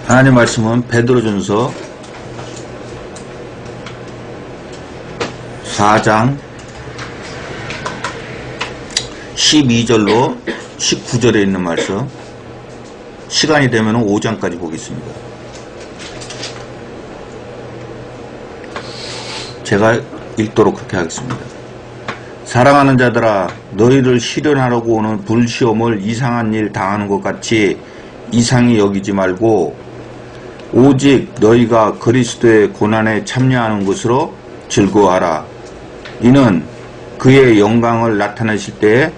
하나님 말씀은 베드로전서 4장 12절로 19절에 있는 말씀, 시간이 되면 5장까지 보겠습니다. 제가 읽도록 그렇게 하겠습니다. 사랑하는 자들아, 너희를 시련하려고 오는 불시험을 이상한 일 당하는 것 같이 이상히 여기지 말고 오직 너희가 그리스도의 고난에 참여하는 것으로 즐거워하라. 이는 그의 영광을 나타내실 때에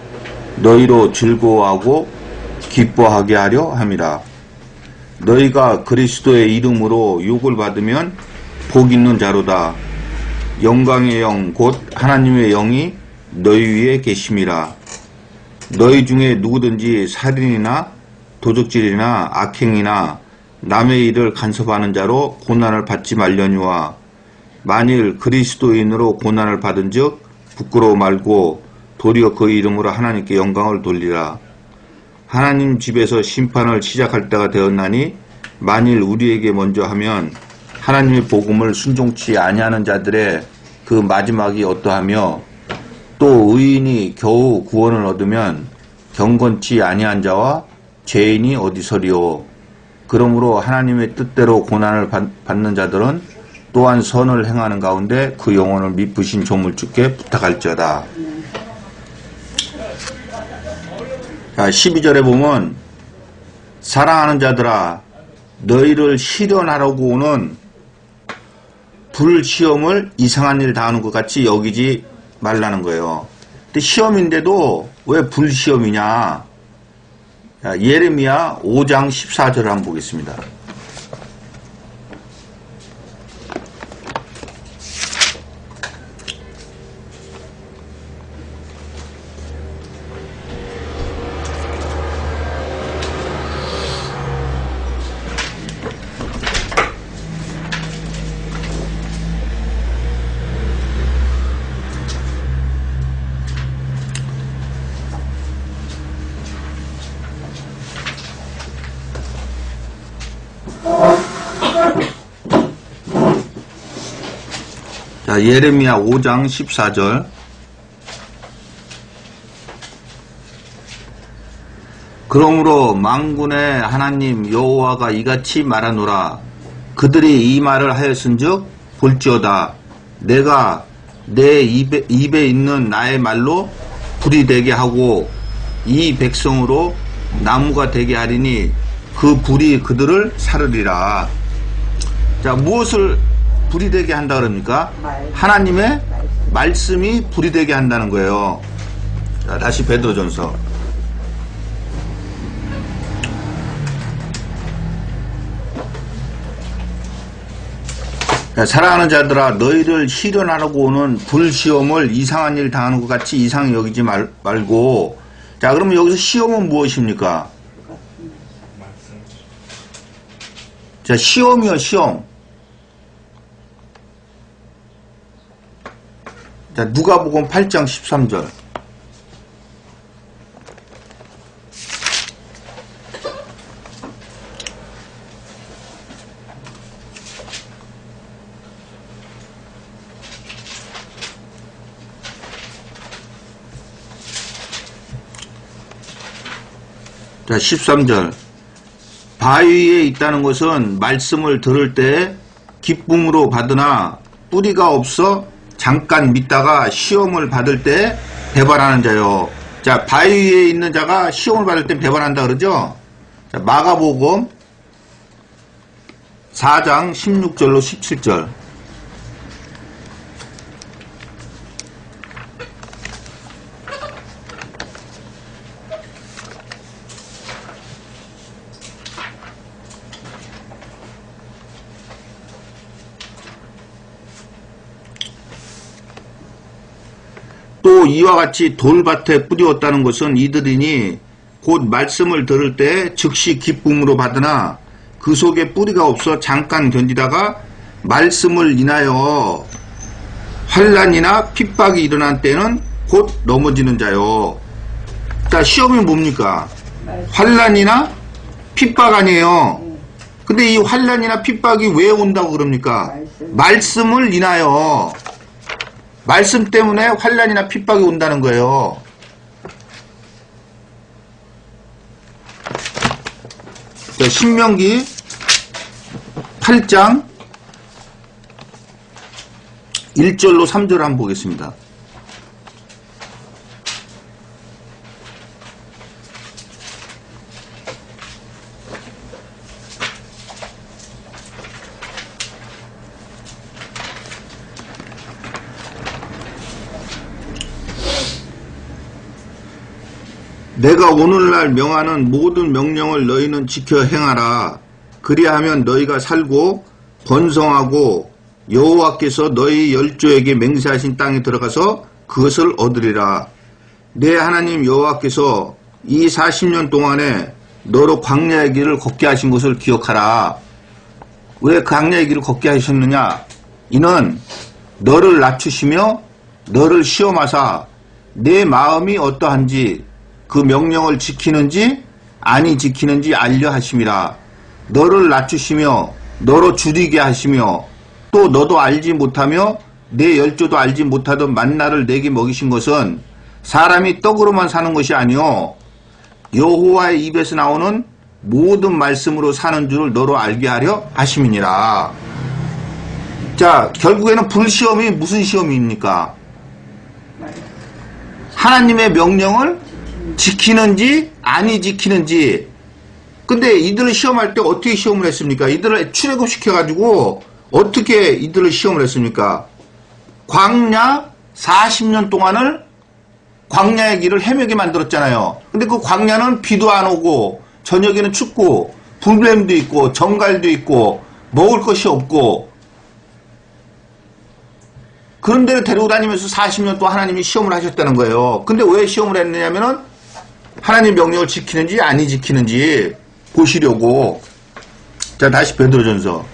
너희로 즐거워하고 기뻐하게 하려 함이라. 너희가 그리스도의 이름으로 욕을 받으면 복 있는 자로다. 영광의 영 곧 하나님의 영이 너희 위에 계심이라. 너희 중에 누구든지 살인이나 도적질이나 악행이나 남의 일을 간섭하는 자로 고난을 받지 말려니와 만일 그리스도인으로 고난을 받은 즉 부끄러워 말고 도리어 그 이름으로 하나님께 영광을 돌리라. 하나님 집에서 심판을 시작할 때가 되었나니 만일 우리에게 먼저 하면 하나님의 복음을 순종치 아니하는 자들의 그 마지막이 어떠하며 또 의인이 겨우 구원을 얻으면 경건치 아니한 자와 죄인이 어디서리요. 그러므로 하나님의 뜻대로 고난을 받는 자들은 또한 선을 행하는 가운데 그 영혼을 미쁘신 조물주께 부탁할지어다. 자, 12절에 보면 사랑하는 자들아, 너희를 시련하려고 오는 불시험을 이상한 일 당하는 것 같이 여기지 말라는 거예요. 근데 시험인데도 왜 불시험이냐? 자, 예레미야 5장 14절을 한번 보겠습니다. 자, 예레미야 5장 14절. 그러므로 만군의 하나님 여호와가 이같이 말하노라. 그들이 이 말을 하였은즉 볼지어다. 내가 내 입에 있는 나의 말로 불이 되게 하고 이 백성으로 나무가 되게 하리니 그 불이 그들을 사르리라. 자, 무엇을 불이 되게 한다 그럽니까? 하나님의 말씀이 불이 되게 한다는 거예요. 자, 다시 베드로전서. 자, 사랑하는 자들아, 너희를 시련하려고 오는 불시험을 이상한 일 당하는 것 같이 이상히 여기지 말고. 자, 그러면 여기서 시험은 무엇입니까? 자, 시험이요, 시험. 자, 누가복음 8장 13절. 자, 13절. 바위에 있다는 것은 말씀을 들을 때 기쁨으로 받으나 뿌리가 없어 잠깐 믿다가 시험을 받을 때 배반하는 자요. 자, 바위 위에 있는 자가 시험을 받을 때 배반한다 그러죠? 자, 마가복음 4장 16절로 17절. 또 이와 같이 돌밭에 뿌리었다는 것은 이들이니 곧 말씀을 들을 때 즉시 기쁨으로 받으나 그 속에 뿌리가 없어 잠깐 견디다가 말씀을 인하여 환난이나 핍박이 일어난 때는 곧 넘어지는 자요. 자, 시험이 뭡니까? 환난이나 핍박 아니에요. 근데 이 환난이나 핍박이 왜 온다고 그럽니까? 말씀을 인하여. 말씀 때문에 환난이나 핍박이 온다는 거예요. 자, 신명기 8장 1절로 3절 한번 보겠습니다. 내가 오늘날 명하는 모든 명령을 너희는 지켜 행하라. 그리하면 너희가 살고 번성하고 여호와께서 너희 열조에게 맹세하신 땅에 들어가서 그것을 얻으리라. 내 하나님 여호와께서 이 40년 동안에 너로 광야의 길을 걷게 하신 것을 기억하라. 왜 광야의 길을 걷게 하셨느냐? 이는 너를 낮추시며 너를 시험하사 내 마음이 어떠한지 그 명령을 지키는지 아니 지키는지 알려 하심이라. 너를 낮추시며 너로 줄이게 하시며 또 너도 알지 못하며 내 열조도 알지 못하던 만나를 내게 먹이신 것은 사람이 떡으로만 사는 것이 아니요 여호와의 입에서 나오는 모든 말씀으로 사는 줄을 너로 알게 하려 하심이니라. 자, 결국에는 불시험이 무슨 시험입니까? 하나님의 명령을 지키는지 아니 지키는지. 근데 이들을 시험할 때 어떻게 시험을 했습니까? 이들을 출애굽시켜가지고 어떻게 이들을 시험을 했습니까? 광야 40년 동안을 광야의 길을 헤매게 만들었잖아요. 근데 그 광야는 비도 안 오고 저녁에는 춥고 불뱀도 있고 정갈도 있고 먹을 것이 없고 그런 데를 데리고 다니면서 40년 동안 하나님이 시험을 하셨다는 거예요. 근데 왜 시험을 했느냐면은 하나님 명령을 지키는지 아니 지키는지 보시려고. 자, 다시 베드로전서.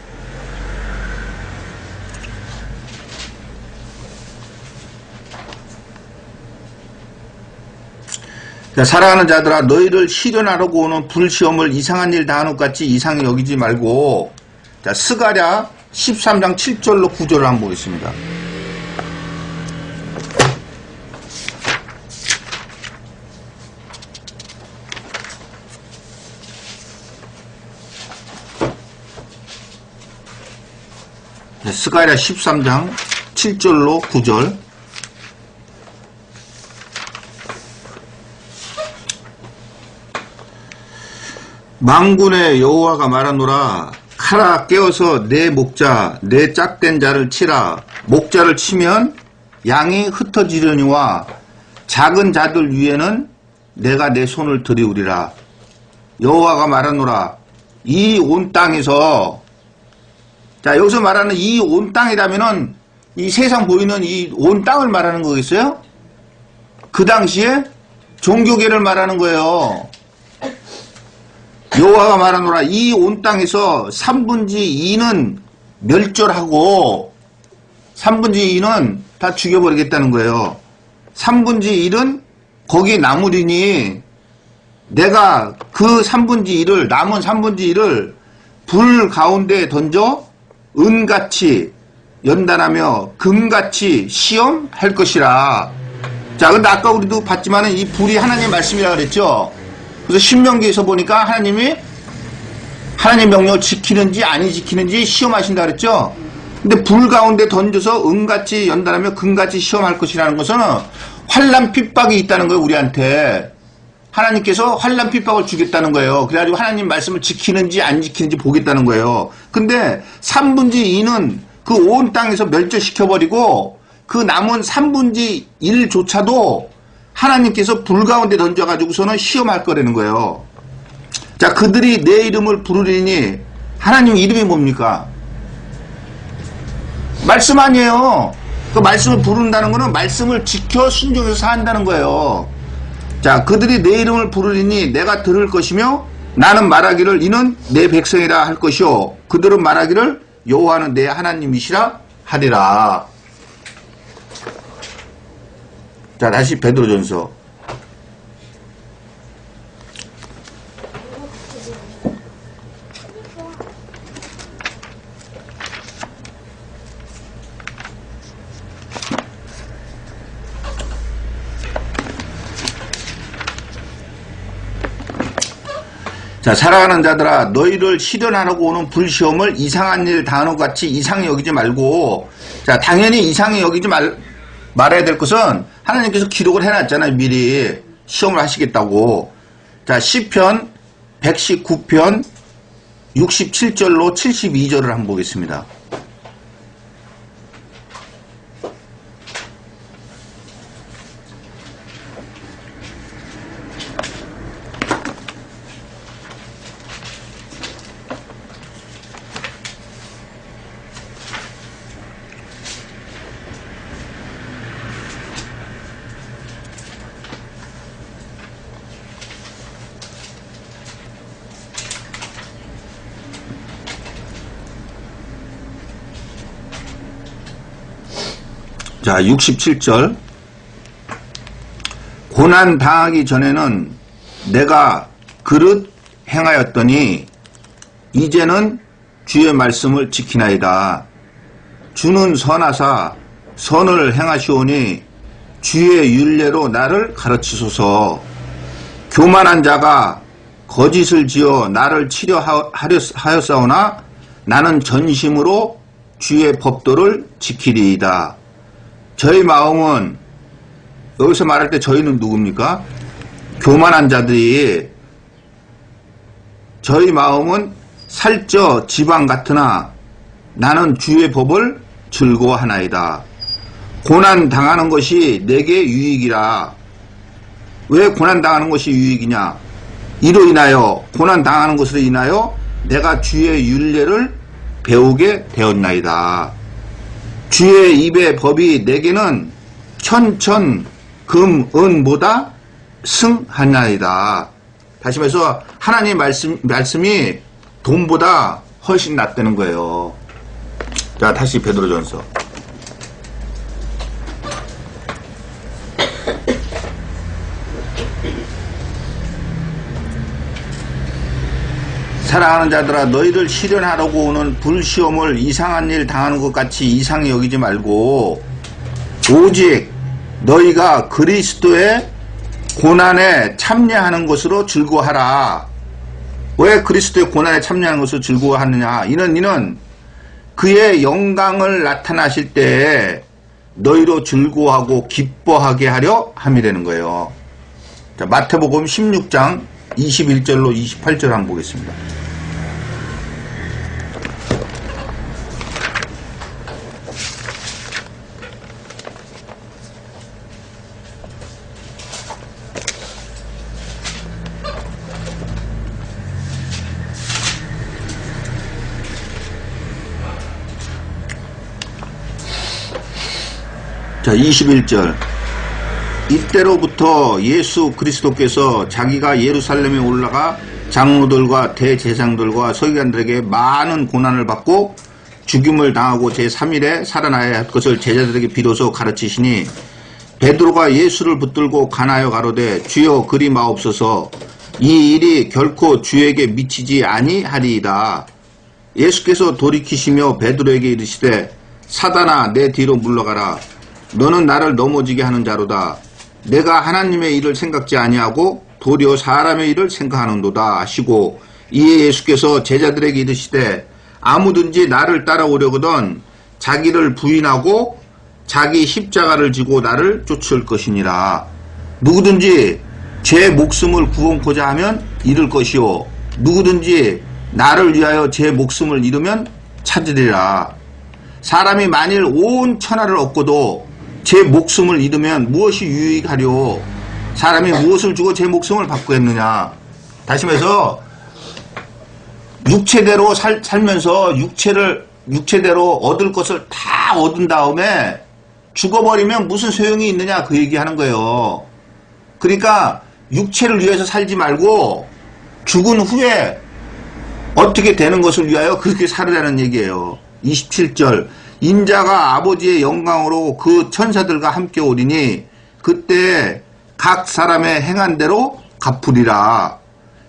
자, 사랑하는 자들아 너희를 시련하려고 오는 불시험을 이상한 일 다하는 것 같이 이상히 여기지 말고. 자, 스가랴 13장 7절로 9절을 한번 보겠습니다. 스가랴 13장 7절로 9절. 만군의 여호와가 말하노라. 칼아 깨어서 내 목자 내 짝된 자를 치라. 목자를 치면 양이 흩어지려니와 작은 자들 위에는 내가 내 손을 들이우리라. 여호와가 말하노라. 이 온 땅에서. 자, 여기서 말하는 이 온 땅이라면은 이 세상 보이는 이 온 땅을 말하는 거겠어요? 그 당시에 종교계를 말하는 거예요. 여호와가 말하노라. 이 온 땅에서 3분의 2는 멸절하고 3분의 2는 다 죽여버리겠다는 거예요. 3분의 1은 거기 남으리니 내가 그 3분의 1을 남은 3분의 1을 불 가운데 던져 은같이 연단하며 금같이 시험할 것이라. 자, 근데 아까 우리도 봤지만은 이 불이 하나님의 말씀이라 그랬죠. 그래서 신명기에서 보니까 하나님이 하나님의 명령을 지키는지 아니 지키는지 시험하신다 그랬죠. 근데 불 가운데 던져서 은같이 연단하며 금같이 시험할 것이라는 것은 환난 핍박이 있다는 거예요. 우리한테 하나님께서 환난 핍박을 주겠다는 거예요. 그래가지고 하나님 말씀을 지키는지 안 지키는지 보겠다는 거예요. 근데 3분의 2는 그 온 땅에서 멸절시켜버리고 그 남은 3분의 1조차도 하나님께서 불 가운데 던져가지고서는 시험할 거라는 거예요. 자, 그들이 내 이름을 부르리니 하나님 이름이 뭡니까? 말씀 아니에요. 그 말씀을 부른다는 거는 말씀을 지켜 순종해서 산다는 거예요. 자, 그들이 내 이름을 부르리니 내가 들을 것이며 나는 말하기를 이는 내 백성이라 할 것이요 그들은 말하기를 여호와는 내 하나님이시라 하리라. 자, 다시 베드로전서. 자, 사랑하는 자들아, 너희를 시련하려고 오는 불시험을 이상한 일 당하는 것 같이 이상히 여기지 말고, 자, 당연히 이상히 여기지 말아야 될 것은 하나님께서 기록을 해놨잖아요. 미리 시험을 하시겠다고. 자, 시편 119편 67절로 72절을 한번 보겠습니다. 자, 67절. 고난 당하기 전에는 내가 그릇 행하였더니 이제는 주의 말씀을 지키나이다. 주는 선하사 선을 행하시오니 주의 율례로 나를 가르치소서. 교만한 자가 거짓을 지어 나를 치려 하였사오나 나는 전심으로 주의 법도를 지키리이다. 저희 마음은, 여기서 말할 때 저희는 누굽니까? 교만한 자들이, 저희 마음은 살쪄 지방 같으나 나는 주의 법을 즐거워하나이다. 고난 당하는 것이 내게 유익이라. 왜 고난 당하는 것이 유익이냐? 이로 인하여, 고난 당하는 것으로 인하여 내가 주의 율례를 배우게 되었나이다. 주의 입의 법이 내게는 천천 금은보다 승하나이다. 다시 말해서 하나님 말씀이 돈보다 훨씬 낫다는 거예요. 자, 다시 베드로전서. 사랑하는 자들아, 너희를 시련하려고 오는 불시험을 이상한 일 당하는 것 같이 이상히 여기지 말고 오직 너희가 그리스도의 고난에 참여하는 것으로 즐거워하라. 왜 그리스도의 고난에 참여하는 것으로 즐거워하느냐? 이는 그의 영광을 나타나실 때에 너희로 즐거워하고 기뻐하게 하려 함이라는 거예요. 자, 마태복음 16장 21절로 28절 한번 보겠습니다. 자, 21절. 이때로부터 예수 그리스도께서 자기가 예루살렘에 올라가 장로들과 대제사장들과 서기관들에게 많은 고난을 받고 죽임을 당하고 제3일에 살아나야 할 것을 제자들에게 비로소 가르치시니 베드로가 예수를 붙들고 간하여 가로되 주여 그리 마옵소서. 이 일이 결코 주에게 미치지 아니하리이다. 예수께서 돌이키시며 베드로에게 이르시되 사단아 내 뒤로 물러가라. 너는 나를 넘어지게 하는 자로다. 내가 하나님의 일을 생각지 아니하고 도리어 사람의 일을 생각하는도다 하시고 이에 예수께서 제자들에게 이르시되 아무든지 나를 따라오려거든 자기를 부인하고 자기 십자가를 지고 나를 쫓을 것이니라. 누구든지 제 목숨을 구원코자 하면 잃을 것이요 누구든지 나를 위하여 제 목숨을 잃으면 찾으리라. 사람이 만일 온 천하를 얻고도 제 목숨을 잃으면 무엇이 유익하려? 사람이 무엇을 주고 제 목숨을 받겠느냐? 다시 말해서 육체대로 살면서 육체대로 얻을 것을 다 얻은 다음에 죽어버리면 무슨 소용이 있느냐 그 얘기하는 거예요. 그러니까 육체를 위해서 살지 말고 죽은 후에 어떻게 되는 것을 위하여 그렇게 살으라는 얘기예요. 27절. 인자가 아버지의 영광으로 그 천사들과 함께 오리니 그때 각 사람의 행한 대로 갚으리라.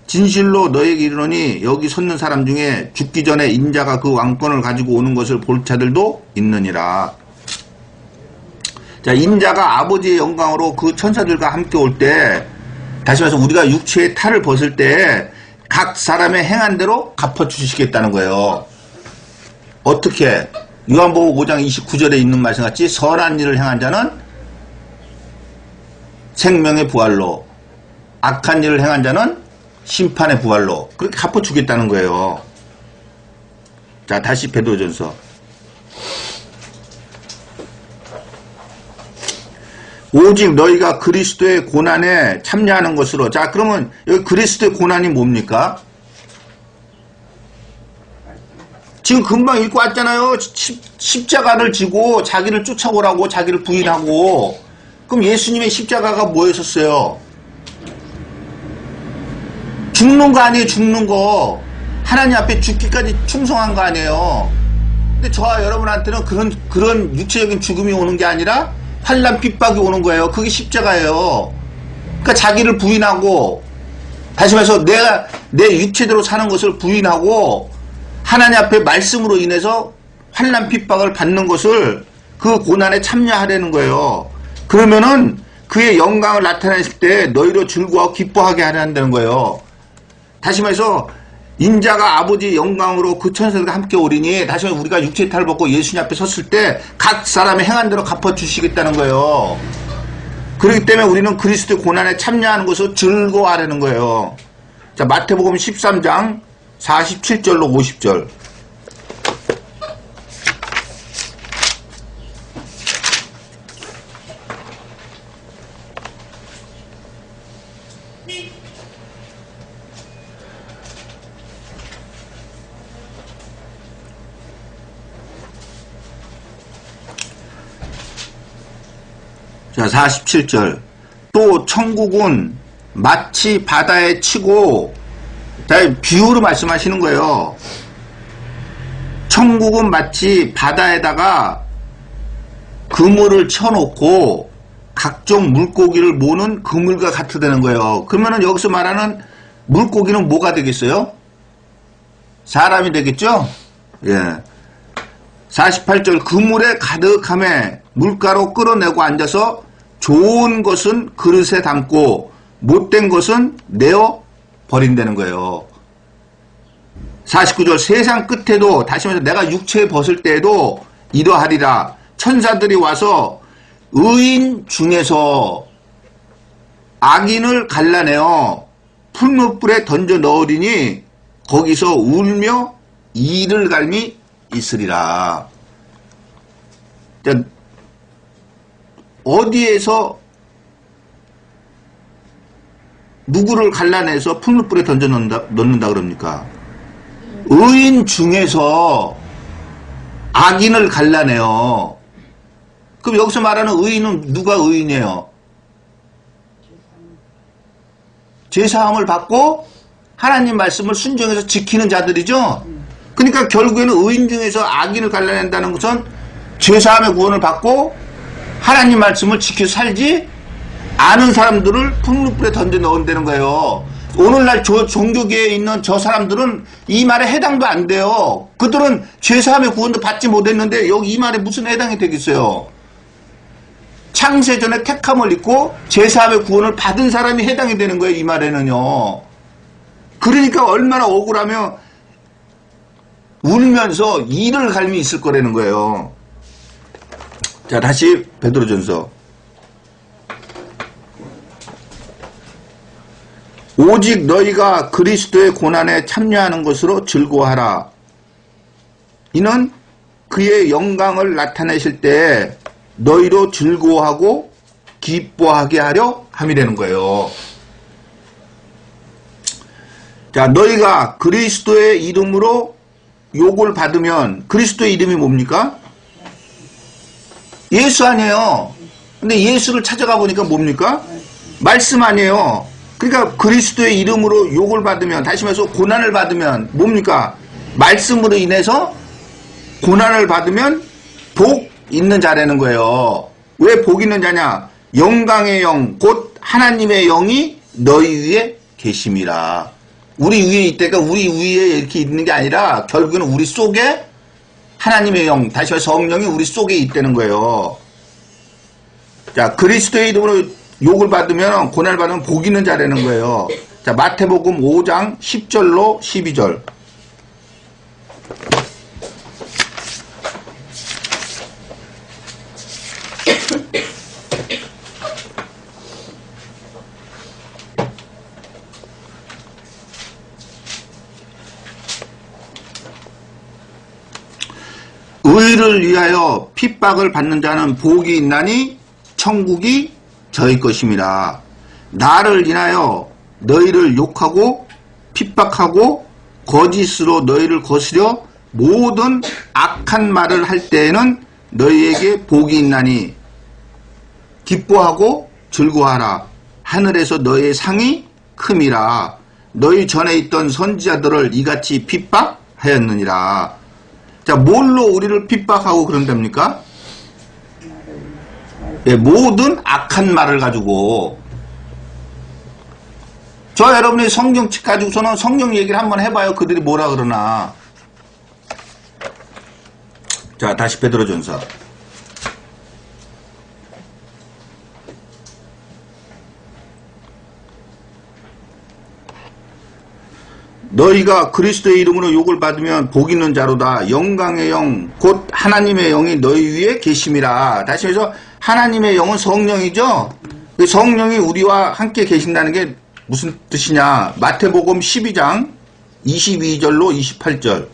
진실로 너에게 이르노니 여기 섰는 사람 중에 죽기 전에 인자가 그 왕권을 가지고 오는 것을 볼 자들도 있느니라. 자, 인자가 아버지의 영광으로 그 천사들과 함께 올 때, 다시 말해서 우리가 육체의 탈을 벗을 때 각 사람의 행한 대로 갚아주시겠다는 거예요. 어떻게? 요한복음 5장 29절에 있는 말씀 같이 선한 일을 행한 자는 생명의 부활로, 악한 일을 행한 자는 심판의 부활로 그렇게 갚아주겠다는 거예요. 자, 다시 베드로전서. 오직 너희가 그리스도의 고난에 참여하는 것으로. 자, 그러면 여기 그리스도의 고난이 뭡니까? 지금 금방 읽고 왔잖아요. 십자가를 지고 자기를 쫓아오라고, 자기를 부인하고. 그럼 예수님의 십자가가 뭐였었어요? 죽는 거 아니에요, 죽는 거. 하나님 앞에 죽기까지 충성한 거 아니에요. 근데 저와 여러분한테는 그런 육체적인 죽음이 오는 게 아니라 환난 핍박이 오는 거예요. 그게 십자가예요. 그러니까 자기를 부인하고, 다시 말해서 내 육체대로 사는 것을 부인하고 하나님 앞에 말씀으로 인해서 환난 핍박을 받는 것을, 그 고난에 참여하려는 거예요. 그러면은 그의 영광을 나타냈을 때 너희로 즐거워 기뻐하게 하려는 거예요. 다시 말해서 인자가 아버지의 영광으로 그 천사들과 함께 오리니, 다시 말해서 우리가 육체의 탈을 벗고 예수님 앞에 섰을 때 각 사람의 행한 대로 갚아주시겠다는 거예요. 그렇기 때문에 우리는 그리스도의 고난에 참여하는 것을 즐거워하려는 거예요. 자, 마태복음 13장 47절로 50절. 자, 47절. 또 천국은 마치 바다에 치고, 비유로 말씀하시는 거예요. 천국은 마치 바다에다가 그물을 쳐놓고 각종 물고기를 모는 그물과 같다는 거예요. 그러면은 여기서 말하는 물고기는 뭐가 되겠어요? 사람이 되겠죠? 예. 48절. 그물에 가득함에 물가로 끌어내고 앉아서 좋은 것은 그릇에 담고 못된 것은 내어 버린다는 거예요. 49절. 세상 끝에도, 다시 말해서 내가 육체에 벗을 때에도 이러하리라. 천사들이 와서 의인 중에서 악인을 갈라내어 풀무불에 던져 넣으리니 거기서 울며 이를 갈미 있으리라. 어디에서 누구를 갈라내서 풀무불에 던져 넣는다 그럽니까? 의인 중에서 악인을 갈라내요. 그럼 여기서 말하는 의인은 누가 의인이에요? 죄사함을 받고 하나님 말씀을 순종해서 지키는 자들이죠. 그러니까 결국에는 의인 중에서 악인을 갈라낸다는 것은 죄사함의 구원을 받고 하나님 말씀을 지켜 살지 않은 사람들을 풀무불에 던져 넣은다는 거예요. 오늘날 종교계에 있는 저 사람들은 이 말에 해당도 안 돼요. 그들은 죄사함의 구원도 받지 못했는데 여기 이 말에 무슨 해당이 되겠어요? 창세전에 택함을 입고 죄사함의 구원을 받은 사람이 해당이 되는 거예요, 이 말에는요. 그러니까 얼마나 억울하며 울면서 이를 갈미 있을 거라는 거예요. 자, 다시 베드로전서. 오직 너희가 그리스도의 고난에 참여하는 것으로 즐거워하라. 이는 그의 영광을 나타내실 때 너희로 즐거워하고 기뻐하게 하려 함이라는 거예요. 자, 너희가 그리스도의 이름으로 욕을 받으면, 그리스도의 이름이 뭡니까? 예수 아니에요. 근데 예수를 찾아가 보니까 뭡니까? 말씀 아니에요. 그러니까 그리스도의 이름으로 욕을 받으면, 다시 말해서 고난을 받으면 뭡니까? 말씀으로 인해서 고난을 받으면 복 있는 자라는 거예요. 왜 복 있는 자냐? 영광의 영, 곧 하나님의 영이 너희 위에 계심이라. 우리 위에 있다가 우리 위에 이렇게 있는 게 아니라 결국은 우리 속에 하나님의 영, 다시 말해서 성령이 우리 속에 있다는 거예요. 자, 그리스도의 이름으로 욕을 받으면, 고난을 받으면 복 있는 자라는 거예요. 자, 마태복음 5장 10절로 12절. 의를 위하여 핍박을 받는 자는 복이 있나니 천국이 저희 것임이라. 나를 인하여 너희를 욕하고 핍박하고 거짓으로 너희를 거스려 모든 악한 말을 할 때에는 너희에게 복이 있나니 기뻐하고 즐거워하라. 하늘에서 너희의 상이 큼이라. 너희 전에 있던 선지자들을 이같이 핍박하였느니라. 자, 뭘로 우리를 핍박하고 그런답니까? 예, 모든 악한 말을 가지고. 저 여러분이 성경책 가지고서는 성경 얘기를 한번 해봐요. 그들이 뭐라 그러나. 자, 다시 베드로전서. 너희가 그리스도의 이름으로 욕을 받으면 복 있는 자로다. 영광의 영 곧 하나님의 영이 너희 위에 계심이라. 다시 해서 하나님의 영은 성령이죠. 그 성령이 우리와 함께 계신다는 게 무슨 뜻이냐. 마태복음 12장 22절로 28절.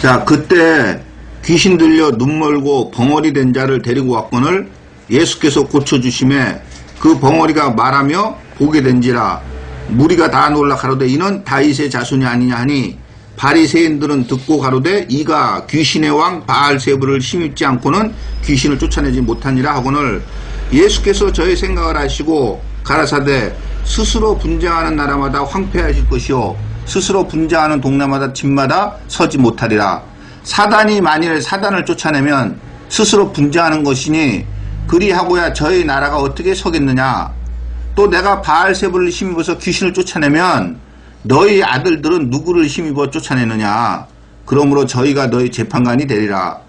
자, 그때 귀신 들려 눈 멀고 벙어리 된 자를 데리고 왔거늘 예수께서 고쳐주심에 그 벙어리가 말하며 보게 된지라. 무리가 다 놀라 가로되 이는 다윗의 자손이 아니냐 하니 바리새인들은 듣고 가로되 이가 귀신의 왕 바알세불을 힘입지 않고는 귀신을 쫓아내지 못하니라 하거늘 예수께서 저의 생각을 하시고 가라사대 스스로 분쟁하는 나라마다 황폐하실 것이요 스스로 분쟁하는 동네마다 집마다 서지 못하리라. 사단이 만일 사단을 쫓아내면 스스로 분쟁하는 것이니 그리하고야 저희 나라가 어떻게 서겠느냐. 또 내가 바알세불을 힘입어서 귀신을 쫓아내면 너희 아들들은 누구를 힘입어 쫓아내느냐. 그러므로 저희가 너희 재판관이 되리라.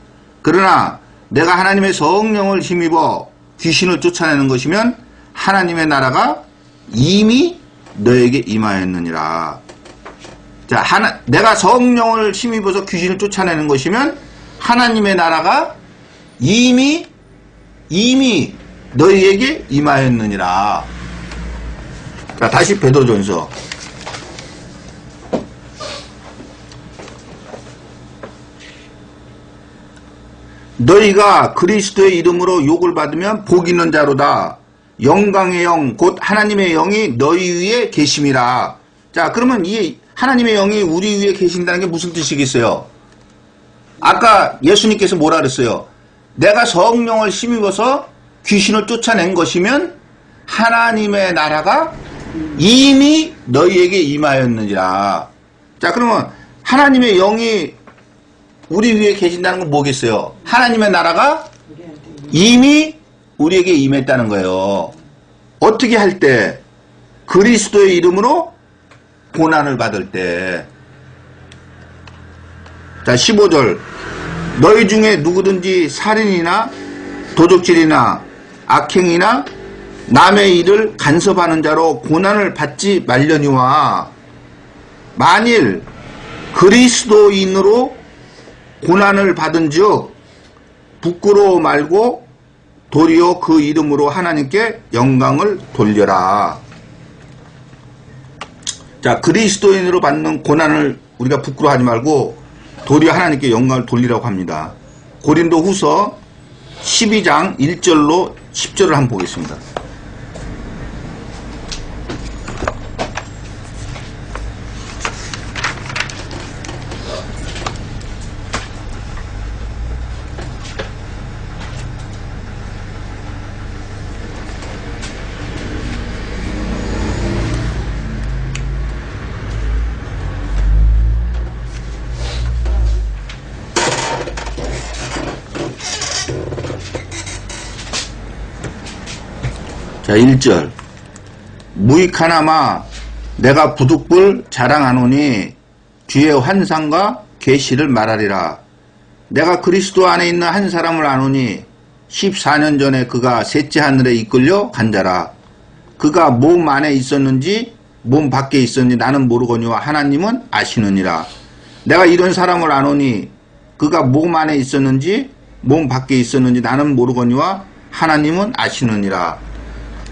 그러나 내가 하나님의 성령을 힘입어 귀신을 쫓아내는 것이면 하나님의 나라가 이미 너에게 임하였느니라. 자, 내가 성령을 힘입어서 귀신을 쫓아내는 것이면 하나님의 나라가 이미 너희에게 임하였느니라. 자, 다시 베드로전서. 너희가 그리스도의 이름으로 욕을 받으면 복 있는 자로다. 영광의 영 곧 하나님의 영이 너희 위에 계심이라. 자, 그러면 이 하나님의 영이 우리 위에 계신다는 게 무슨 뜻이겠어요? 아까 예수님께서 뭐라 그랬어요? 내가 성령을 힘입어서 귀신을 쫓아낸 것이면 하나님의 나라가 이미 너희에게 임하였느니라. 자, 그러면 하나님의 영이 우리 위에 계신다는 건 뭐겠어요? 하나님의 나라가 이미 우리에게 임했다는 거예요. 어떻게 할 때? 그리스도의 이름으로 고난을 받을 때. 자, 15절. 너희 중에 누구든지 살인이나 도적질이나 악행이나 남의 일을 간섭하는 자로 고난을 받지 말려니와 만일 그리스도인으로 고난을 받은 즉 부끄러워 말고 도리어 그 이름으로 하나님께 영광을 돌려라. 자, 그리스도인으로 받는 고난을 우리가 부끄러워하지 말고 도리어 하나님께 영광을 돌리라고 합니다. 고린도 후서 12장 1절로 10절을 한번 보겠습니다. 자, 1절. 무익하나마 내가 부득불 자랑하노니 주의 환상과 계시를 말하리라. 내가 그리스도 안에 있는 한 사람을 아노니 14년 전에 그가 셋째 하늘에 이끌려 간자라. 그가 몸 안에 있었는지 몸 밖에 있었는지 나는 모르거니와 하나님은 아시느니라. 내가 이런 사람을 아노니 그가 몸 안에 있었는지 몸 밖에 있었는지 나는 모르거니와 하나님은 아시느니라.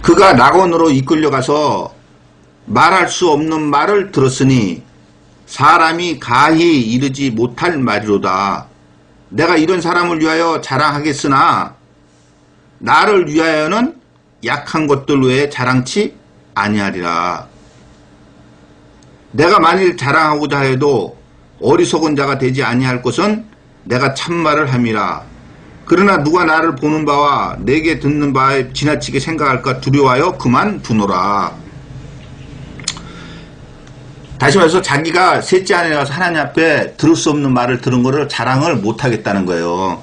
그가 낙원으로 이끌려가서 말할 수 없는 말을 들었으니 사람이 가히 이르지 못할 말이로다. 내가 이런 사람을 위하여 자랑하겠으나 나를 위하여는 약한 것들 외에 자랑치 아니하리라. 내가 만일 자랑하고자 해도 어리석은 자가 되지 아니할 것은 내가 참말을 함이라. 그러나 누가 나를 보는 바와 내게 듣는 바에 지나치게 생각할까 두려워하여 그만두노라. 다시 말해서 자기가 셋째 안에 가서 하나님 앞에 들을 수 없는 말을 들은 거를 자랑을 못하겠다는 거예요.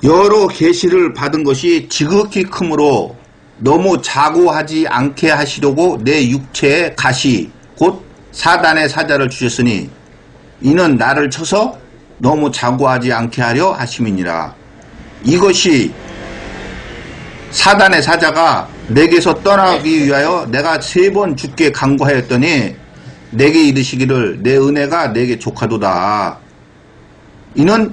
여러 계시를 받은 것이 지극히 크므로 너무 자고하지 않게 하시려고 내 육체에 가시 곧 사단의 사자를 주셨으니 이는 나를 쳐서 너무 자고하지 않게 하려 하심이니라. 이것이 사단의 사자가 내게서 떠나기 위하여 내가 3번 죽게 간구하였더니 내게 이르시기를 내 은혜가 내게 족하도다. 이는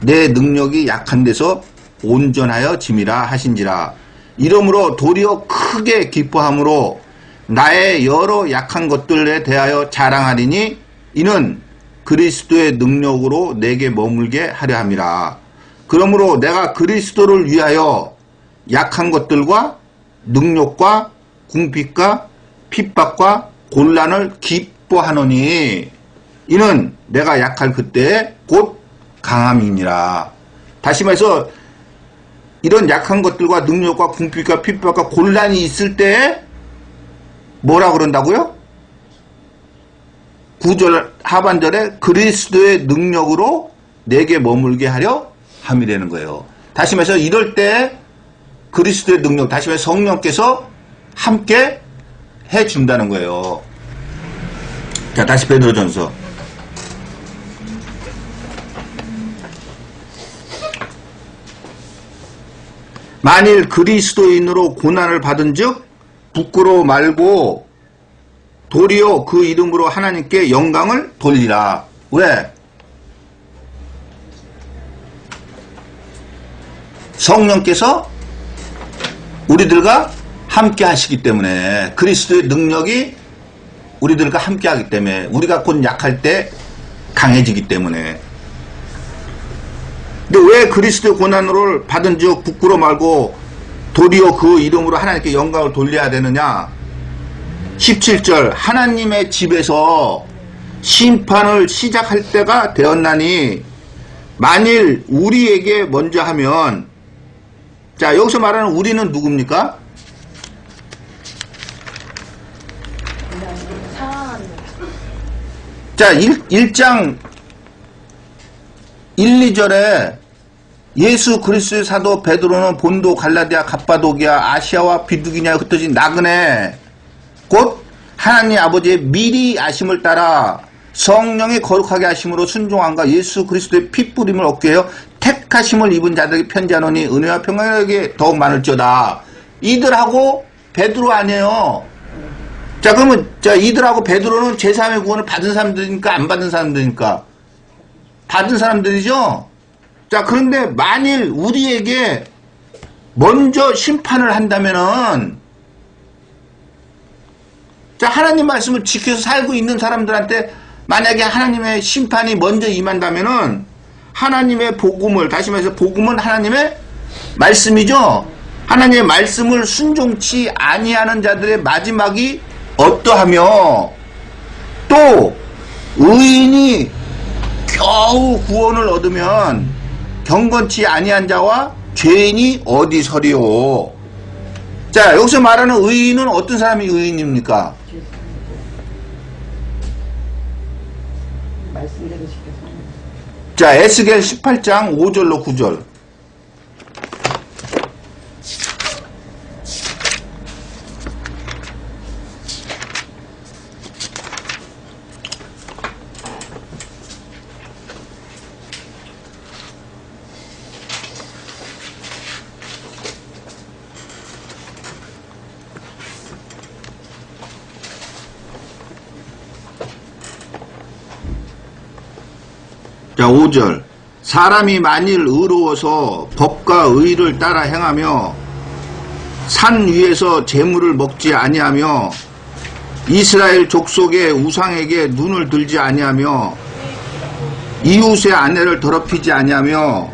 내 능력이 약한 데서 온전하여 짐이라 하신지라. 이러므로 도리어 크게 기뻐함으로 나의 여러 약한 것들에 대하여 자랑하리니 이는 그리스도의 능력으로 내게 머물게 하려 함이라. 그러므로 내가 그리스도를 위하여 약한 것들과 능력과 궁핍과 핍박과 곤란을 기뻐하노니 이는 내가 약할 그때에 곧 강함이니라. 다시 말해서 이런 약한 것들과 능력과 궁핍과 핍박과 곤란이 있을 때에 뭐라 그런다고요? 9절 하반절에 그리스도의 능력으로 내게 머물게 하려 함이라는 거예요. 다시 말해서 이럴 때 그리스도의 능력, 다시 말해서 성령께서 함께 해준다는 거예요. 자, 다시 베드로전서. 만일 그리스도인으로 고난을 받은 즉 부끄러워 말고 도리어 그 이름으로 하나님께 영광을 돌리라. 왜? 성령께서 우리들과 함께 하시기 때문에, 그리스도의 능력이 우리들과 함께 하기 때문에, 우리가 곧 약할 때 강해지기 때문에. 근데 왜 그리스도의 고난을 받은 즉 부끄러워 말고 도리어 그 이름으로 하나님께 영광을 돌려야 되느냐? 17절 하나님의 집에서 심판을 시작할 때가 되었나니 만일 우리에게 먼저 하면, 자, 여기서 말하는 우리는 누굽니까? 자, 1장 1, 2절에 예수 그리스도의 사도 베드로는 본도 갈라디아 갑바도기아 아시아와 비두기냐에 흩어진 나그네 곧 하나님 아버지의 미리 아심을 따라 성령의 거룩하게 하심으로 순종함과 예수 그리스도의 핏부림을 얻게 하여 택하심을 입은 자들에게 편지하노니 은혜와 평강에게 더욱 많을지어다. 이들하고 베드로 아니에요. 자, 그러면 자, 이들하고 베드로는 제3의 구원을 받은 사람들이니까 안 받은 사람들이니까 받은 사람들이죠. 자, 그런데 만일 우리에게 먼저 심판을 한다면은, 자, 하나님 말씀을 지켜서 살고 있는 사람들한테 만약에 하나님의 심판이 먼저 임한다면은 하나님의 복음을, 다시 말해서 복음은 하나님의 말씀이죠. 하나님의 말씀을 순종치 아니하는 자들의 마지막이 어떠하며 또 의인이 겨우 구원을 얻으면 경건치 아니한 자와 죄인이 어디 서리오. 자, 여기서 말하는 의인은 어떤 사람이 의인입니까? 말씀대로 시켜서. 자, 에스겔 18장 5절로 9절. 5절. 사람이 만일 의로워서 법과 의를 따라 행하며 산 위에서 재물을 먹지 아니하며 이스라엘 족속의 우상에게 눈을 들지 아니하며 이웃의 아내를 더럽히지 아니하며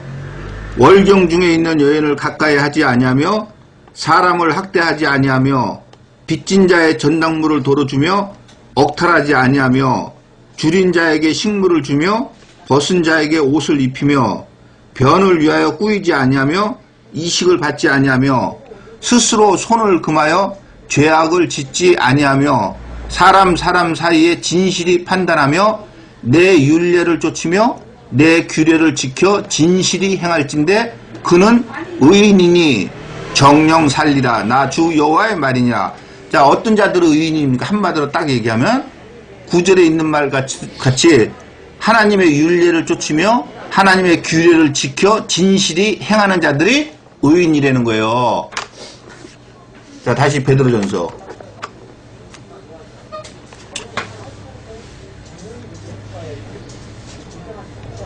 월경 중에 있는 여인을 가까이 하지 아니하며 사람을 학대하지 아니하며 빚진 자의 전당물을 도로 주며 억탈하지 아니하며 줄인 자에게 식물을 주며 벗은 자에게 옷을 입히며 변을 위하여 꾸이지 아니하며 이식을 받지 아니하며 스스로 손을 금하여 죄악을 짓지 아니하며 사람 사이에 진실이 판단하며 내 율례를 쫓으며 내 규례를 지켜 진실이 행할진대 그는 의인이니 정령 살리라. 나 주 여호와의 말이냐. 자, 어떤 자들은 의인입니까? 한마디로 딱 얘기하면 9절에 있는 말 같이 하나님의 율례를 쫓으며 하나님의 규례를 지켜 진실이 행하는 자들이 의인이라는 거예요. 자, 다시 베드로전서.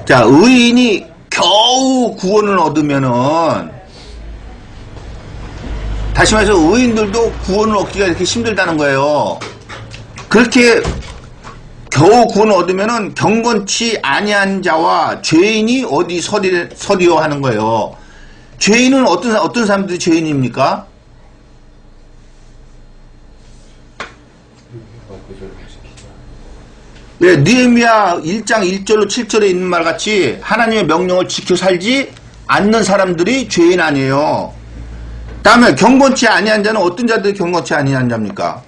자, 의인이 겨우 구원을 얻으면은, 다시 말해서 의인들도 구원을 얻기가 이렇게 힘들다는 거예요. 그렇게 겨우 구원을 얻으면은 경건치 아니한 자와 죄인이 어디 서리요 하는 거예요. 죄인은 어떤 사람들이 죄인입니까? 네, 느헤미야 1장 1절로 7절에 있는 말 같이 하나님의 명령을 지켜 살지 않는 사람들이 죄인 아니에요. 다음에 경건치 아니한 자는 어떤 자들이 경건치 아니한 자입니까?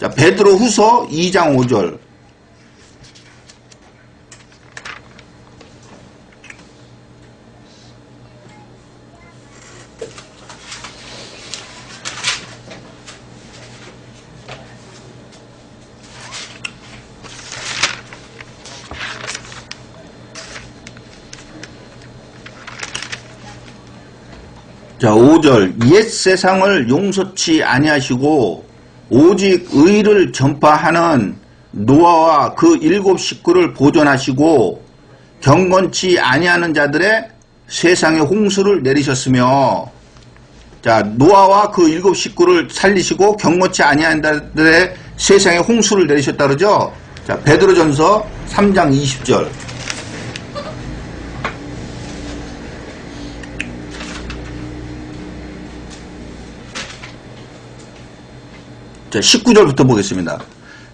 자, 베드로 후서 2장 5절. 자, 5절. 옛 세상을 용서치 아니하시고 오직 의를 전파하는 노아와 그 7 식구를 보존하시고 경건치 아니하는 자들의 세상에 홍수를 내리셨으며, 자, 노아와 그 7 식구를 살리시고 경건치 아니하는 자들의 세상에 홍수를 내리셨다 그러죠? 자, 베드로전서 3장 20절. 자, 19절부터 보겠습니다.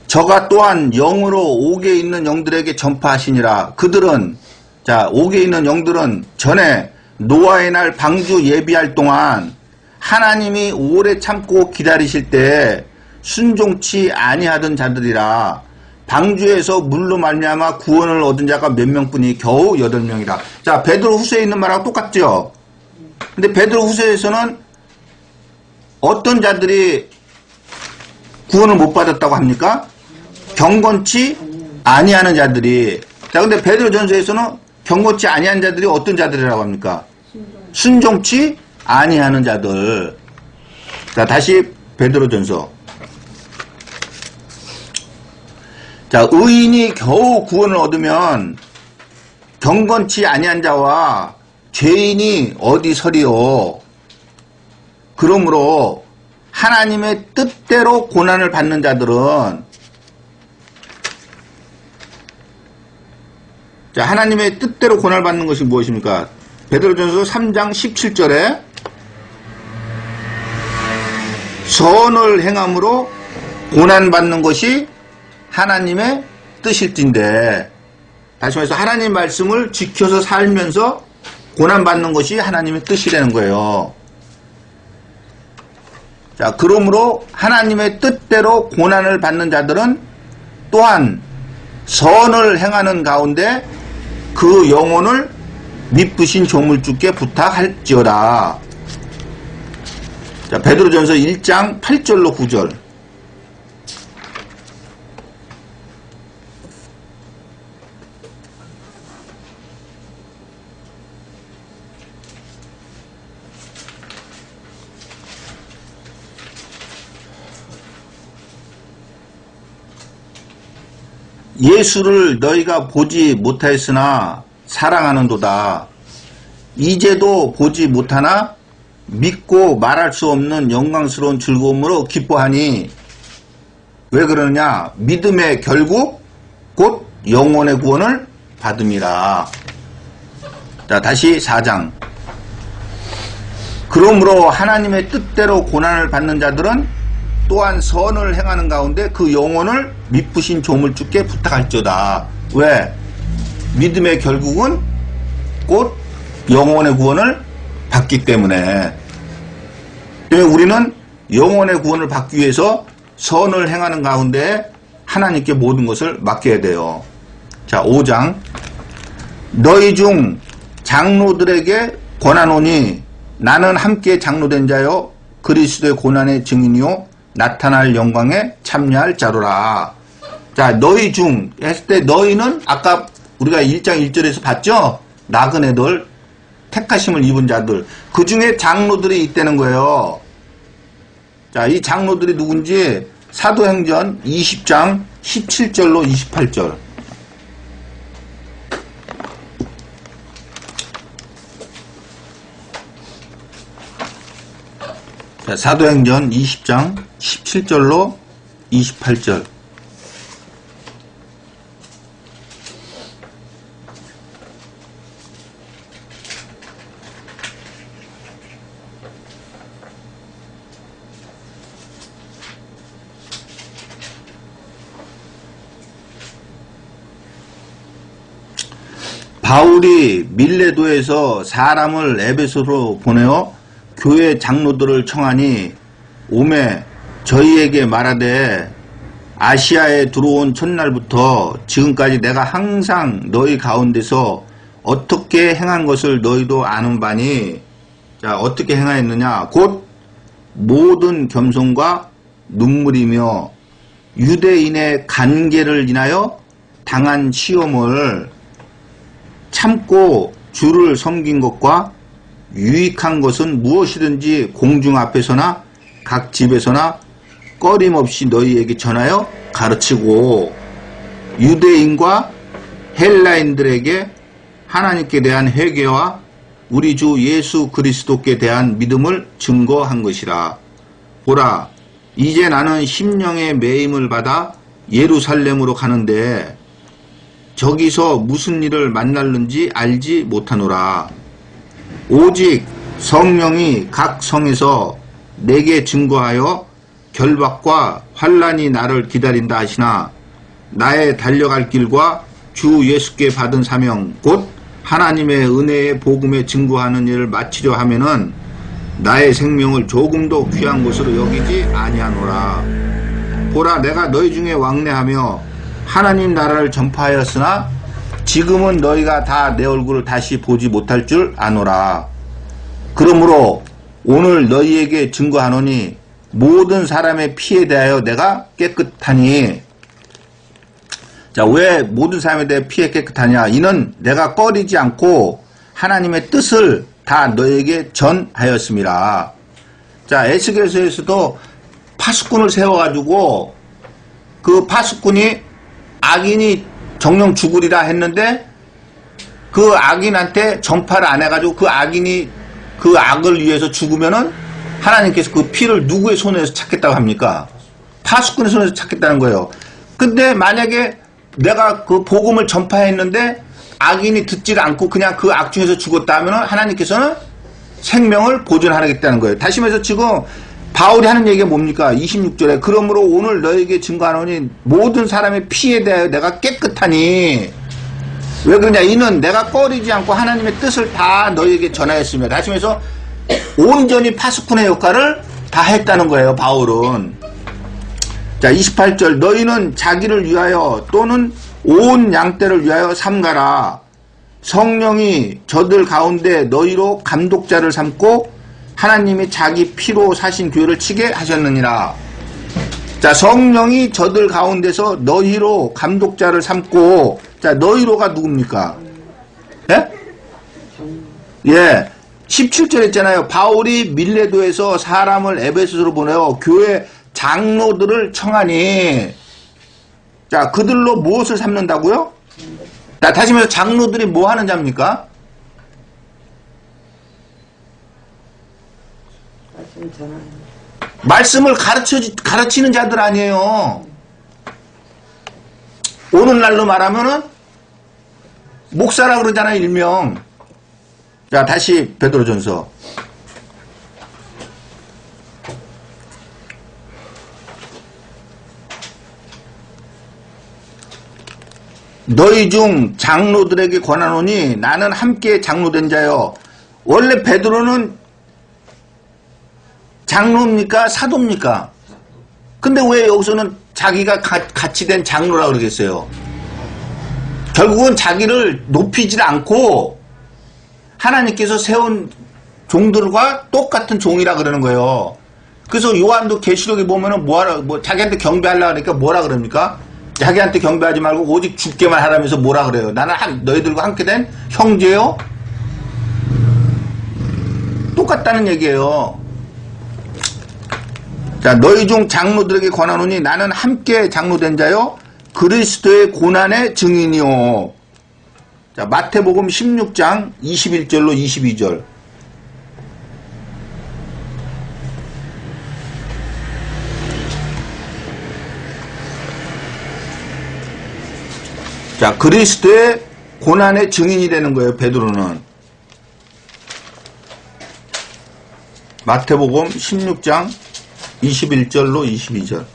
저가 또한 영으로 옥에 있는 영들에게 전파하시니라. 그들은, 자, 옥에 있는 영들은 전에 노아의 날 방주 예비할 동안 하나님이 오래 참고 기다리실 때 순종치 아니하던 자들이라. 방주에서 물로 말미암아 구원을 얻은 자가 몇 명뿐이 겨우 8명이라. 자, 베드로 후서에 있는 말하고 똑같죠? 근데 베드로 후서에서는 어떤 자들이 구원을 못 받았다고 합니까? 경건치 아니하는 자들이. 자, 근데 베드로전서에서는 경건치 아니한 자들이 어떤 자들이라고 합니까? 순종치 아니하는 자들. 자, 다시 베드로전서. 자, 의인이 겨우 구원을 얻으면 경건치 아니한 자와 죄인이 어디 서리요. 그러므로 하나님의 뜻대로 고난을 받는 자들은, 자, 하나님의 뜻대로 고난을 받는 것이 무엇입니까? 베드로전서 3장 17절에 선을 행함으로 고난받는 것이 하나님의 뜻일진데, 다시 말해서 하나님의 말씀을 지켜서 살면서 고난받는 것이 하나님의 뜻이라는 거예요. 자, 그러므로 하나님의 뜻대로 고난을 받는 자들은 또한 선을 행하는 가운데 그 영혼을 미쁘신 조물주께 부탁할지어다. 자, 베드로전서 1장 8절로 9절. 예수를 너희가 보지 못하였으나 사랑하는도다. 이제도 보지 못하나 믿고 말할 수 없는 영광스러운 즐거움으로 기뻐하니 왜 그러느냐? 믿음의 결국 곧 영혼의 구원을 받음이라. 자, 다시 4장. 그러므로 하나님의 뜻대로 고난을 받는 자들은 또한 선을 행하는 가운데 그 영혼을 미쁘신 조물주께 부탁할지어다. 왜? 믿음의 결국은 곧 영혼의 구원을 받기 때문에. 우리는 영혼의 구원을 받기 위해서 선을 행하는 가운데 하나님께 모든 것을 맡겨야 돼요. 자, 5장. 너희 중 장로들에게 권하노니 나는 함께 장로된 자요 그리스도의 고난의 증인이요 나타날 영광에 참여할 자로라. 자, 너희 중 했을 때 너희는 아까 우리가 1장 1절에서 봤죠? 나그네들, 택하심을 입은 자들. 그 중에 장로들이 있다는 거예요. 자, 이 장로들이 누군지 사도행전 20장 17절로 28절. 자, 사도행전 20장 17절로 28절. 바울이 밀레도에서 사람을 에베소로 보내어 교회 장로들을 청하니 오매 저희에게 말하되 아시아에 들어온 첫날부터 지금까지 내가 항상 너희 가운데서 어떻게 행한 것을 너희도 아는 바니. 자, 어떻게 행하였느냐? 곧 모든 겸손과 눈물이며 유대인의 간계를 인하여 당한 시험을 참고 주를 섬긴 것과 유익한 것은 무엇이든지 공중 앞에서나 각 집에서나 꺼림없이 너희에게 전하여 가르치고 유대인과 헬라인들에게 하나님께 대한 회개와 우리 주 예수 그리스도께 대한 믿음을 증거한 것이라. 보라, 이제 나는 심령의 매임을 받아 예루살렘으로 가는데 저기서 무슨 일을 만날는지 알지 못하노라. 오직 성령이 각 성에서 내게 증거하여 결박과 환난이 나를 기다린다 하시나 나의 달려갈 길과 주 예수께 받은 사명 곧 하나님의 은혜의 복음에 증거하는 일을 마치려 하면은 나의 생명을 조금도 귀한 것으로 여기지 아니하노라. 보라, 내가 너희 중에 왕래하며 하나님 나라를 전파하였으나 지금은 너희가 다 내 얼굴을 다시 보지 못할 줄 아노라. 그러므로 오늘 너희에게 증거하노니 모든 사람의 피에 대하여 내가 깨끗하니. 자, 왜 모든 사람에 대해 피에 깨끗하냐? 이는 내가 꺼리지 않고 하나님의 뜻을 다 너희에게 전하였습니다. 자, 에스겔서에서도 파수꾼을 세워가지고 그 파수꾼이 악인이 정령 죽으리라 했는데 그 악인한테 전파를 안 해가지고 그 악인이 그 악을 위해서 죽으면은 하나님께서 그 피를 누구의 손에서 찾겠다고 합니까? 파수꾼의 손에서 찾겠다는 거예요. 근데 만약에 내가 그 복음을 전파했는데 악인이 듣지를 않고 그냥 그 악 중에서 죽었다 하면은 하나님께서는 생명을 보존하겠다는 거예요. 다시 말해서 지금 바울이 하는 얘기가 뭡니까? 26절에 그러므로 오늘 너에게 증거하노니 모든 사람의 피에 대하여 내가 깨끗하니. 왜 그러냐? 이는 내가 꺼리지 않고 하나님의 뜻을 다 너에게 전하였습니다. 다시 말해서 온전히 파수꾼의 역할을 다 했다는 거예요, 바울은. 자, 28절 너희는 자기를 위하여 또는 온 양떼를 위하여 삼가라. 성령이 저들 가운데 너희로 감독자를 삼고 하나님이 자기 피로 사신 교회를 치게 하셨느니라. 자, 성령이 저들 가운데서 너희로 감독자를 삼고. 자, 너희로가 누굽니까? 예? 예. 17절 했잖아요. 바울이 밀레도에서 사람을 에베소로 보내어 교회 장로들을 청하니. 자, 그들로 무엇을 삼는다고요? 자, 다시 말해서 장로들이 뭐 하는 자입니까? 말씀을 가르치는 자들 아니에요. 오늘날로 말하면은 목사라 그러잖아요, 일명. 자, 다시 베드로전서. 너희 중 장로들에게 권하노니 나는 함께 장로된 자요. 원래 베드로는 장로입니까? 사도입니까? 근데 왜 여기서는 자기가 같이 된 장로라고 그러겠어요? 결국은 자기를 높이질 않고 하나님께서 세운 종들과 똑같은 종이라 그러는 거예요. 그래서 요한도 계시록에 보면은 자기한테 경배하려고 하니까 뭐라 그럽니까? 자기한테 경배하지 말고 오직 주께만 하라면서 뭐라 그래요? 나는 너희들과 함께 된 형제요? 똑같다는 얘기예요. 자, 너희 중 장로들에게 권하노니 나는 함께 장로된 자요 그리스도의 고난의 증인이요. 자, 마태복음 16장 21절로 22절. 자, 그리스도의 고난의 증인이 되는 거예요, 베드로는. 마태복음 16장 21절로 22절.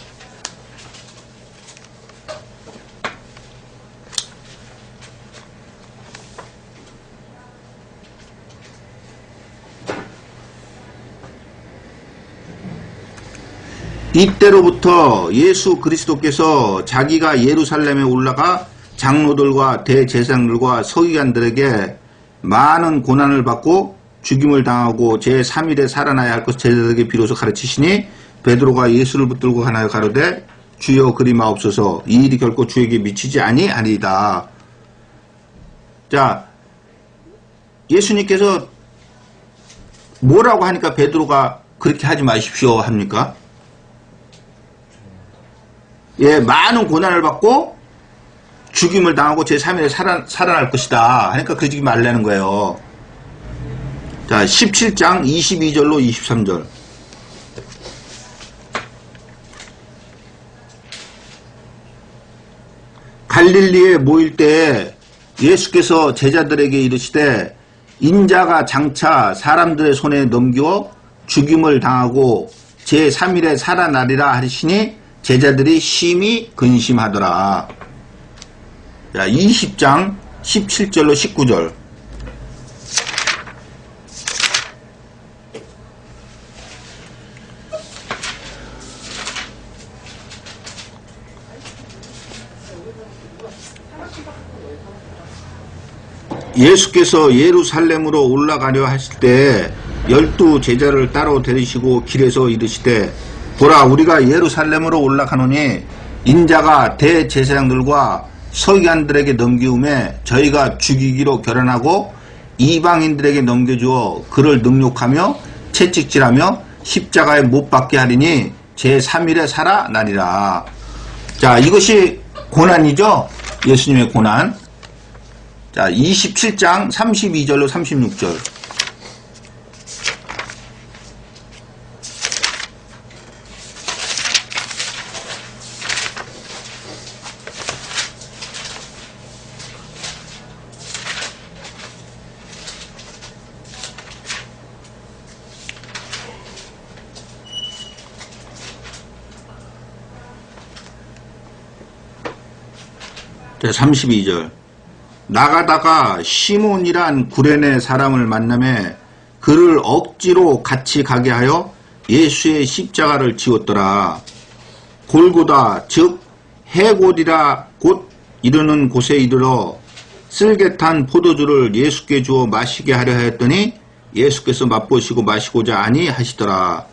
이때로부터 예수 그리스도께서 자기가 예루살렘에 올라가 장로들과 대제사장들과 서기관들에게 많은 고난을 받고 죽임을 당하고 제3일에 살아나야 할 것을 제자들에게 비로소 가르치시니 베드로가 예수를 붙들고 가나요 가로되 주여 그리 마옵소서 이 일이 결코 주에게 미치지 아니하리이다. 자, 예수님께서 뭐라고 하니까 베드로가 그렇게 하지 마십시오 합니까? 예, 많은 고난을 받고 죽임을 당하고 제3일에 살아날 것이다 하니까 그러지 말라는 거예요. 자, 17장 22절로 23절. 갈릴리에 모일 때에 예수께서 제자들에게 이르시되 인자가 장차 사람들의 손에 넘겨 죽임을 당하고 제3일에 살아나리라 하시니 제자들이 심히 근심하더라. 자, 20장 17절로 19절. 예수께서 예루살렘으로 올라가려 하실 때 12 제자를 따로 데리시고 길에서 이르시되 보라 우리가 예루살렘으로 올라가노니 인자가 대제사장들과 서기관들에게 넘기움에 저희가 죽이기로 결언하고 이방인들에게 넘겨주어 그를 능욕하며 채찍질하며 십자가에 못 박게 하리니 제3일에 살아나리라. 자, 이것이 고난이죠. 예수님의 고난. 자, 27장 32절로 36절. 자, 32절. 나가다가 시몬이란 구레네 사람을 만나매 그를 억지로 같이 가게 하여 예수의 십자가를 지웠더라. 골고다 즉 해골이라 곧 이르는 곳에 이르러 쓸개탄 포도주를 예수께 주어 마시게 하려 하였더니 예수께서 맛보시고 마시고자 아니하시더라.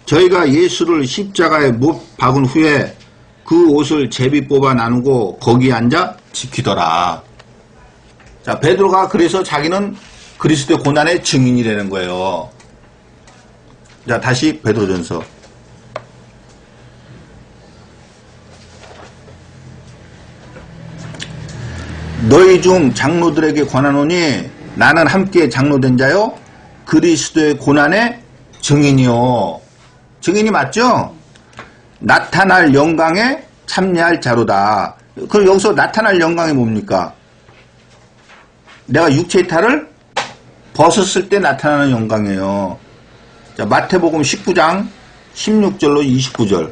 저희가 예수를 십자가에 못 박은 후에 그 옷을 제비 뽑아 나누고 거기 앉아 지키더라. 자, 베드로가 그래서 자기는 그리스도의 고난의 증인이라는 거예요. 자, 다시 베드로전서. 너희 중 장로들에게 권하노니 나는 함께 장로된 자요 그리스도의 고난의 증인이요. 증인이 맞죠? 나타날 영광에 참여할 자로다. 그럼 여기서 나타날 영광이 뭡니까? 내가 육체의 탈을 벗었을 때 나타나는 영광이에요. 자, 마태복음 19장 16절로 29절.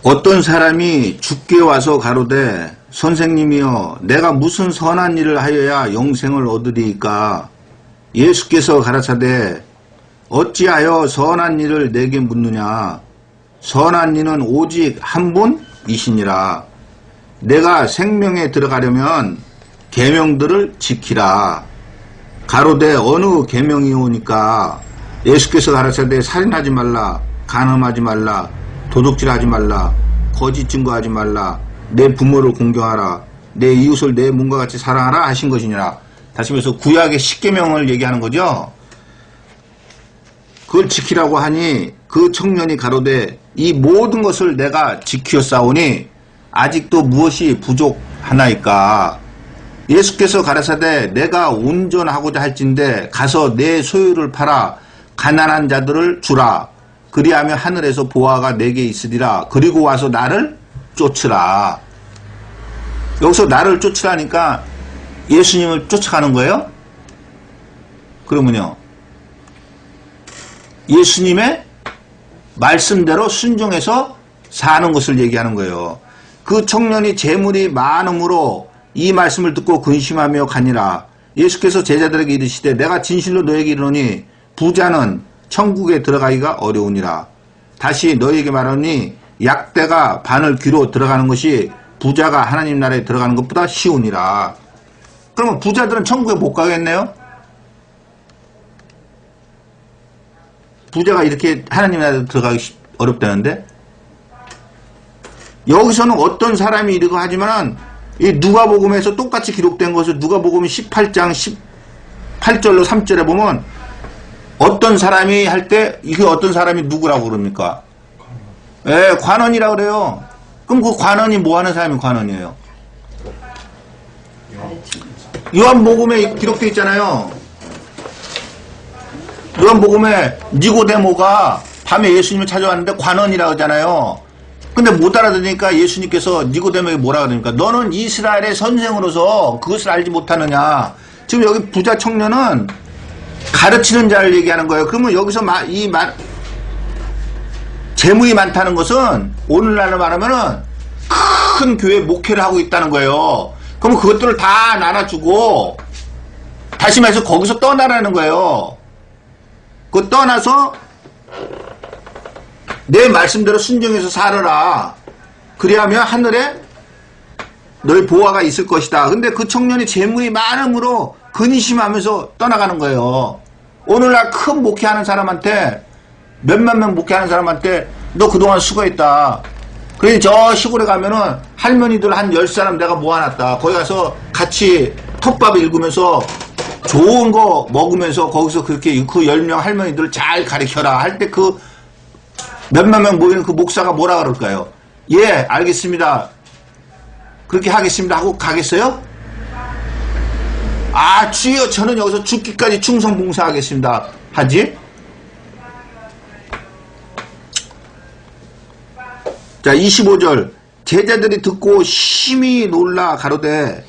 어떤 사람이 주께 와서 가로되 선생님이여 내가 무슨 선한 일을 하여야 영생을 얻으리이까. 예수께서 가라사대 어찌하여 선한 일을 내게 묻느냐. 선한 이는 오직 한 분이시니라. 내가 생명에 들어가려면 계명들을 지키라. 가로되 어느 계명이오니까. 예수께서 가라사대 살인하지 말라, 간음하지 말라, 도둑질하지 말라, 거짓 증거하지 말라, 내 부모를 공경하라, 내 이웃을 내 몸과 같이 사랑하라 하신 것이니라. 다시 말해서 구약의 10계명을 얘기하는 거죠. 그걸 지키라고 하니 그 청년이 가로되 이 모든 것을 내가 지키었사오니 아직도 무엇이 부족하나이까. 예수께서 가라사대 내가 온전하고자 할진대 가서 내 소유를 팔아 가난한 자들을 주라. 그리하면 하늘에서 보화가 내게 있으리라. 그리고 와서 나를 쫓으라. 여기서 나를 쫓으라니까 예수님을 쫓아가는 거예요? 그러면요, 예수님의 말씀대로 순종해서 사는 것을 얘기하는 거예요. 그 청년이 재물이 많음으로 이 말씀을 듣고 근심하며 가니라. 예수께서 제자들에게 이르시되 내가 진실로 너에게 이르노니 부자는 천국에 들어가기가 어려우니라. 다시 너희에게 말하니 약대가 바늘 귀로 들어가는 것이 부자가 하나님 나라에 들어가는 것보다 쉬우니라. 그러면 부자들은 천국에 못 가겠네요? 부자가 이렇게 하나님 나라에 들어가기 어렵다는데? 여기서는 어떤 사람이 이러고 하지만은 이 누가복음에서 똑같이 기록된 것을 누가복음 18장 18절로 3절에 보면 어떤 사람이 할 때 이게 어떤 사람이 누구라고 그럽니까? 예, 관원이라고 그래요. 그럼 그 관원이 뭐 하는 사람이 관원이에요? 요한복음에 기록되어 있잖아요. 요한복음에 니고데모가 밤에 예수님을 찾아왔는데 관원이라고 하잖아요. 근데 못 알아들으니까 예수님께서 니고데모에게 뭐라 그러니까 너는 이스라엘의 선생으로서 그것을 알지 못하느냐. 지금 여기 부자 청년은 가르치는 자를 얘기하는 거예요. 그러면 여기서 재물이 많다는 것은 오늘날로 말하면은 큰 교회 목회를 하고 있다는 거예요. 그러면 그것들을 다 나눠주고 다시 말해서 거기서 떠나라는 거예요. 그 떠나서 내 말씀대로 순종해서 살아라. 그리하면 하늘에 너의 보화가 있을 것이다. 근데 그 청년이 재물이 많음으로 근심하면서 떠나가는 거예요. 오늘날 큰 목회하는 사람한테 몇만 명 목회하는 사람한테 너 그동안 수고했다. 그래서 저 시골에 가면은 할머니들 한 10사람 내가 모아놨다. 거기 가서 같이 톱밥 읽으면서 좋은 거 먹으면서 거기서 그렇게 그 10명 할머니들을 잘 가르쳐라 할 때 그 몇만 명 모이는 그 목사가 뭐라 그럴까요? 예, 알겠습니다. 그렇게 하겠습니다 하고 가겠어요? 아, 주여 저는 여기서 죽기까지 충성봉사하겠습니다 하지? 자, 25절. 제자들이 듣고 심히 놀라 가로되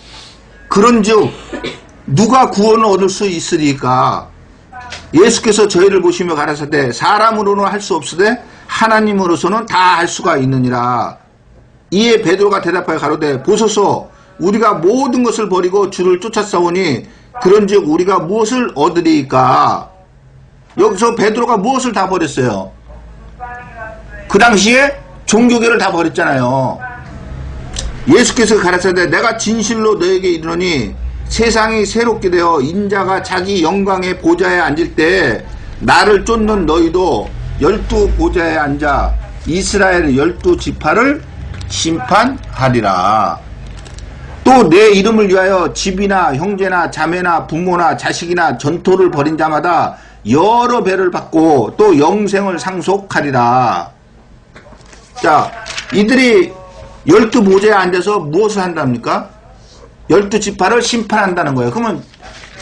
그런즉 누가 구원을 얻을 수 있으리까? 예수께서 저희를 보시며 가라사대 사람으로는 할 수 없으되 하나님으로서는 다 할 수가 있느니라. 이에 베드로가 대답하여 가로되 보소서 우리가 모든 것을 버리고 주를 쫓았사오니 그런즉 우리가 무엇을 얻으리까? 여기서 베드로가 무엇을 다 버렸어요? 그 당시에 종교계를 다 버렸잖아요. 예수께서 가라사대 내가 진실로 너에게 이르노니 세상이 새롭게 되어 인자가 자기 영광의 보좌에 앉을 때 나를 쫓는 너희도 12보좌에 앉아 이스라엘 12지파를 심판하리라. 또 내 이름을 위하여 집이나 형제나 자매나 부모나 자식이나 전토를 벌인 자마다 여러 배를 받고 또 영생을 상속하리라. 자, 이들이 12보좌에 앉아서 무엇을 한답니까? 12지파를 심판한다는 거예요. 그러면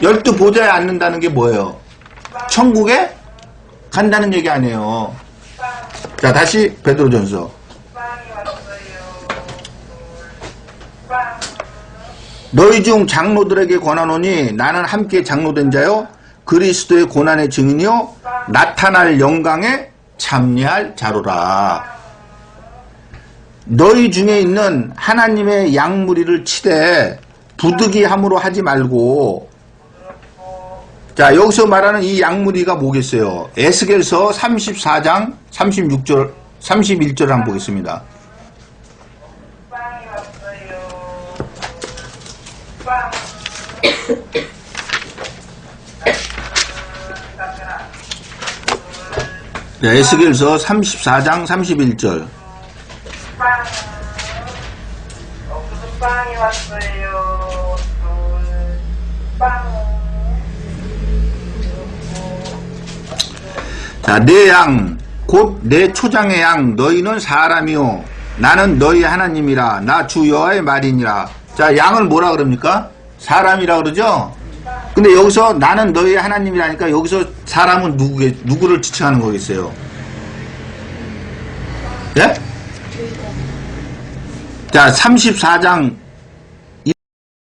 12보좌에 앉는다는 게 뭐예요? 천국에 간다는 얘기 아니에요. 자, 다시 베드로전서. 너희 중 장로들에게 권하노니 나는 함께 장로된 자요 그리스도의 고난의 증인이요 나타날 영광에 참여할 자로라. 너희 중에 있는 하나님의 양무리를 치되 부득이함으로 하지 말고. 자, 여기서 말하는 이 양무리가 뭐겠어요? 에스겔서 34장 36절 31절 한번 보겠습니다. 에스겔서 34장 31절. 빵이 왔어요. 자, 내 양, 곧 내 초장의 양, 너희는 사람이요. 나는 너희 하나님이라. 나 주 여호와의 말이니라. 자, 양을 뭐라 그럽니까? 사람이라 그러죠? 근데 여기서 나는 너희 하나님이라니까 여기서 사람은 누구를 지칭하는 거겠어요? 예? 자, 34장